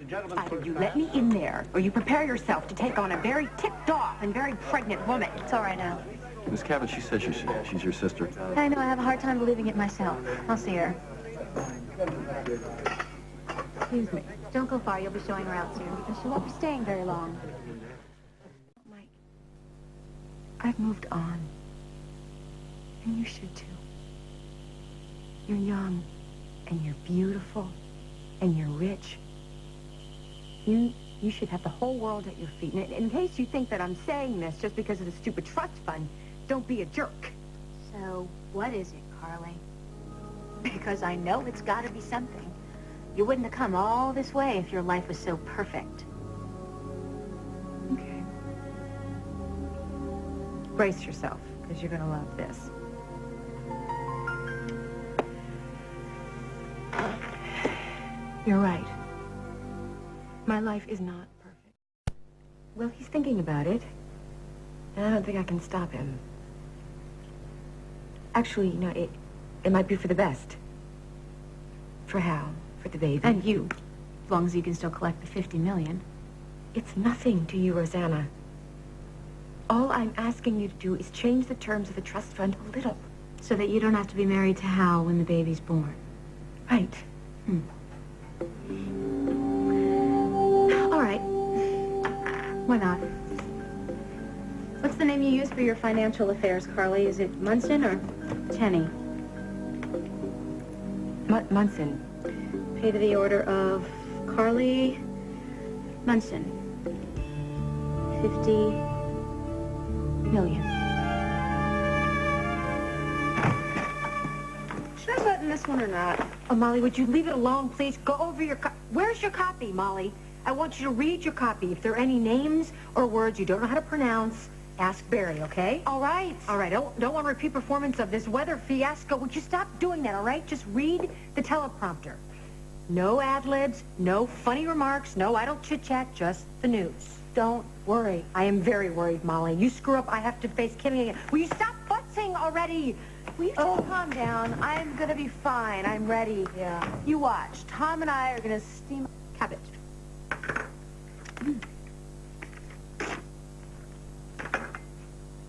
Either you let me in there, or you prepare yourself to take on a very ticked-off and very pregnant woman. It's all right now. Miss Cabot, she said she's your sister. I know, I have a hard time believing it myself. I'll see her. Excuse me. Don't go far, you'll be showing her out soon, because she won't be staying very long. Mike, I've moved on. And you should too. You're young, and you're beautiful, and you're rich. You should have the whole world at your feet. And in case you think that I'm saying this just because of the stupid trust fund, don't be a jerk. So, what is it, Carly? Because I know it's got to be something. You wouldn't have come all this way if your life was so perfect. Okay. Brace yourself, because you're going to love this. You're right. My life is not perfect. Well, he's thinking about it. And I don't think I can stop him. Actually, you know, it might be for the best. For Hal, for the baby. And you, as long as you can still collect the $50 million. It's nothing to you, Rosanna. All I'm asking you to do is change the terms of the trust fund a little. So that you don't have to be married to Hal when the baby's born. Right. All right. Why not? What's the name you use for your financial affairs, Carly? Is it Munson or Tenney? Munson. Pay to the order of Carly Munson. $50 million. Should I button this one or not? Oh, Molly, would you leave it alone, please? Go over your Where's your copy, Molly? I want you to read your copy. If there are any names or words you don't know how to pronounce, ask Barry, okay? All right. All right, don't want a repeat performance of this weather fiasco. Would you stop doing that, all right? Just read the teleprompter. No ad-libs, no funny remarks, no idle chit-chat, just the news. Don't worry. I am very worried, Molly. You screw up, I have to face Kimmy again. Will you stop futzing already? Will you calm down? I'm gonna be fine. I'm ready. Yeah. You watch. Tom and I are gonna steam cabbage.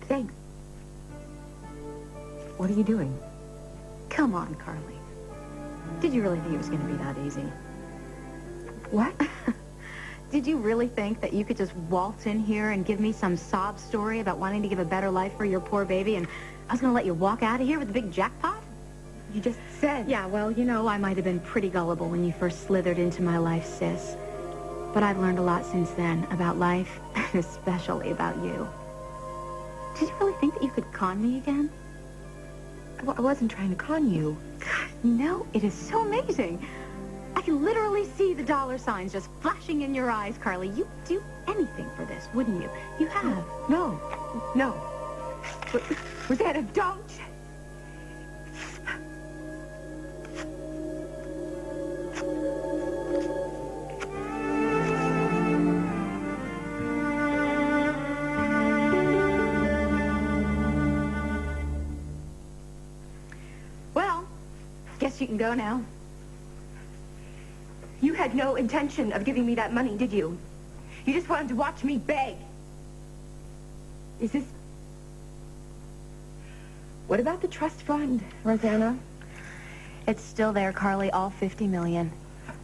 Thanks. What are you doing? Come on, Carly. Did you really think it was gonna be that easy? What? Did you really think that you could just waltz in here and give me some sob story about wanting to give a better life for your poor baby, and I was gonna let you walk out of here with a big jackpot? You just said... Yeah, well, you know, I might have been pretty gullible when you first slithered into my life, sis. But I've learned a lot since then about life, and especially about you. Did you really think that you could con me again? I wasn't trying to con you. God, no, it is so amazing. I can literally see the dollar signs just flashing in your eyes, Carly. You'd do anything for this, wouldn't you? You have. No. Rosanna, don't. Well, guess you can go now. You had no intention of giving me that money, did you? You just wanted to watch me beg. Is this... What about the trust fund, Rosanna? It's still there, Carly, all $50 million.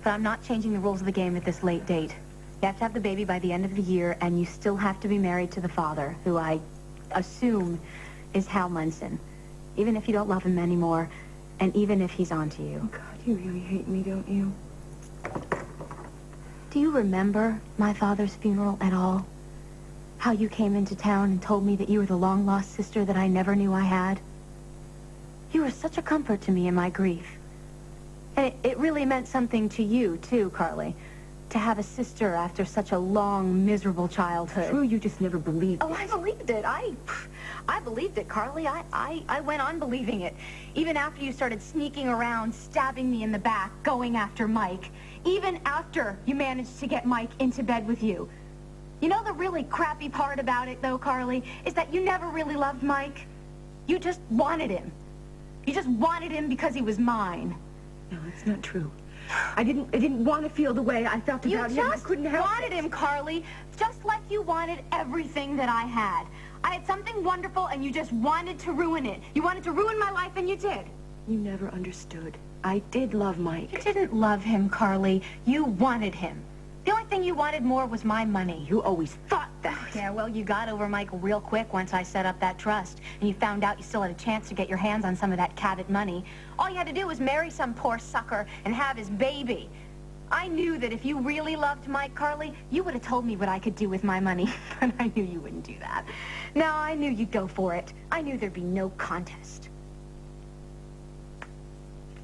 But I'm not changing the rules of the game at this late date. You have to have the baby by the end of the year, and you still have to be married to the father, who I assume is Hal Munson. Even if you don't love him anymore, and even if he's onto you. Oh, God, you really hate me, don't you? Do you remember my father's funeral at all? How you came into town and told me that you were the long-lost sister that I never knew I had? You were such a comfort to me in my grief. And it really meant something to you, too, Carly, to have a sister after such a long, miserable childhood. True, you just never believed it. Oh, I believed it. I believed it, Carly. I went on believing it. Even after you started sneaking around, stabbing me in the back, going after Mike. Even after you managed to get Mike into bed with you. You know the really crappy part about it, though, Carly, is that you never really loved Mike. You just wanted him. You just wanted him because he was mine. No, it's not true. I didn't want to feel the way I felt You about him. I just couldn't help wanted him, Carly, just like you wanted everything that I had. I had something wonderful, and you just wanted to ruin it. You wanted to ruin my life, and you did. You never understood. I did love Mike. You didn't love him, Carly. You wanted him. The only thing you wanted more was my money. You always thought that. Yeah, well, you got over Mike real quick once I set up that trust, and you found out you still had a chance to get your hands on some of that Cabot money. All you had to do was marry some poor sucker and have his baby. I knew that if you really loved Mike, Carly, you would have told me what I could do with my money, but I knew you wouldn't do that. No, I knew you'd go for it. I knew there'd be no contest.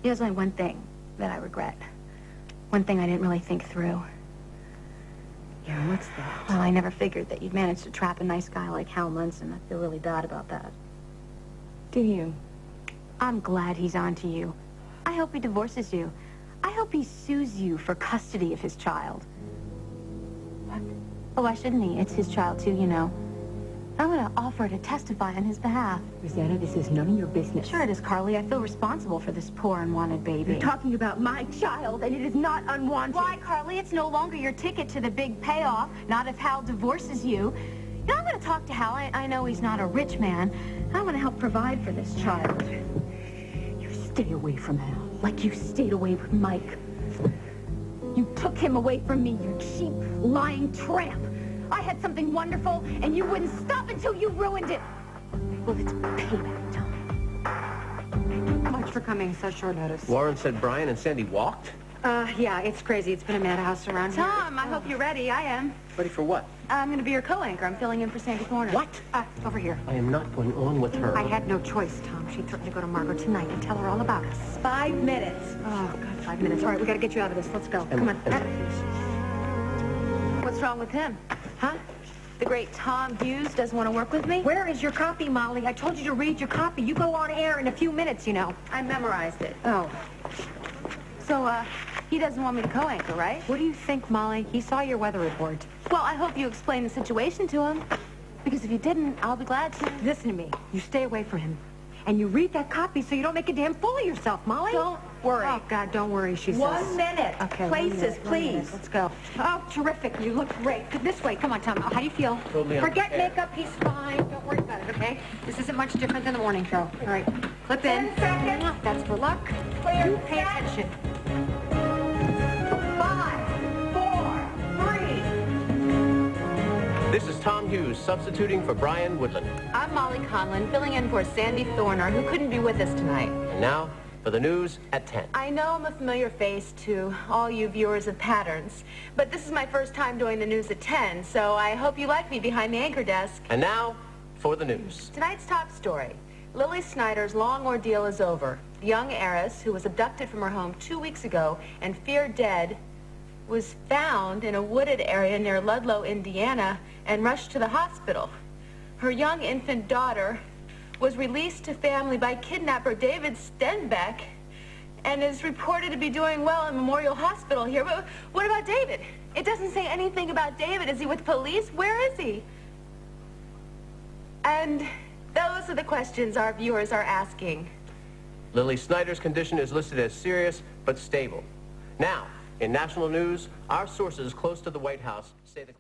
There's only one thing that I regret. One thing I didn't really think through. Yeah, what's that? Well, I never figured that you'd manage to trap a nice guy like Hal Munson. I feel really bad about that. Do you? I'm glad he's on to you. I hope he divorces you. I hope he sues you for custody of his child. What? Oh, why shouldn't he? It's his child, too, you know. I'm going to offer to testify on his behalf. Rosanna, this is none of your business. Sure it is, Carly. I feel responsible for this poor, unwanted baby. You're talking about my child, and it is not unwanted. Why, Carly? It's no longer your ticket to the big payoff. Not if Hal divorces you. You know, I'm going to talk to Hal. I know he's not a rich man. I want to help provide for this child. You stay away from Hal, like you stayed away from Mike. You took him away from me, you cheap, lying tramp. I had something wonderful, and you wouldn't stop until you ruined it. Well, it's payback time. Much for coming such short notice. Warren said Brian and Sandy walked? Yeah, it's crazy. It's been a madhouse around here. Tom, I hope you're ready. I am. Ready for what? I'm going to be your co-anchor. I'm filling in for Sandy Thorner. What? Over here. I am not going on with her. I had no choice, Tom. She threatened to go to Margot tonight and tell her all about us. 5 minutes. Oh, God, 5 minutes. All right, we got to get you out of this. Let's go. Come on. What's wrong with him? Huh? The great Tom Hughes doesn't want to work with me? Where is your copy, Molly? I told you to read your copy. You go on air in a few minutes, you know. I memorized it. Oh. So, he doesn't want me to co-anchor, right? What do you think, Molly? He saw your weather report. Well, I hope you explain the situation to him. Because if you didn't, I'll be glad to. Listen to me. You stay away from him. And you read that copy so you don't make a damn fool of yourself, Molly. Don't worry. Oh, God, don't worry, she says. 1 minute. Okay. Places, 1 minute. please. Let's go. Oh, terrific. You look great. This way. Come on, Tom. How do you feel? Totally Forget unprepared. makeup. He's fine. Don't worry about it, okay? This isn't much different than the morning show. All right. Clip in. 10 seconds. That's for luck. Clear. You pay Set. attention. 5, 4, 3. This is Tom Hughes, substituting for Brian Woodland. I'm Molly Conlon, filling in for Sandy Thorner, who couldn't be with us tonight. And now, for the news at 10. I know I'm a familiar face to all you viewers of Patterns, but this is my first time doing the news at 10, so I hope you like me behind the anchor desk. And now, for the news. Tonight's top story. Lily Snyder's long ordeal is over. The young heiress, who was abducted from her home 2 weeks ago and feared dead, was found in a wooded area near Ludlow, Indiana, and rushed to the hospital. Her young infant daughter was released to family by kidnapper David Stenbeck and is reported to be doing well in Memorial Hospital here. But what about David? It doesn't say anything about David. Is he with police? Where is he? And those are the questions our viewers are asking. Lily Snyder's condition is listed as serious but stable. Now, in national news, our sources close to the White House say the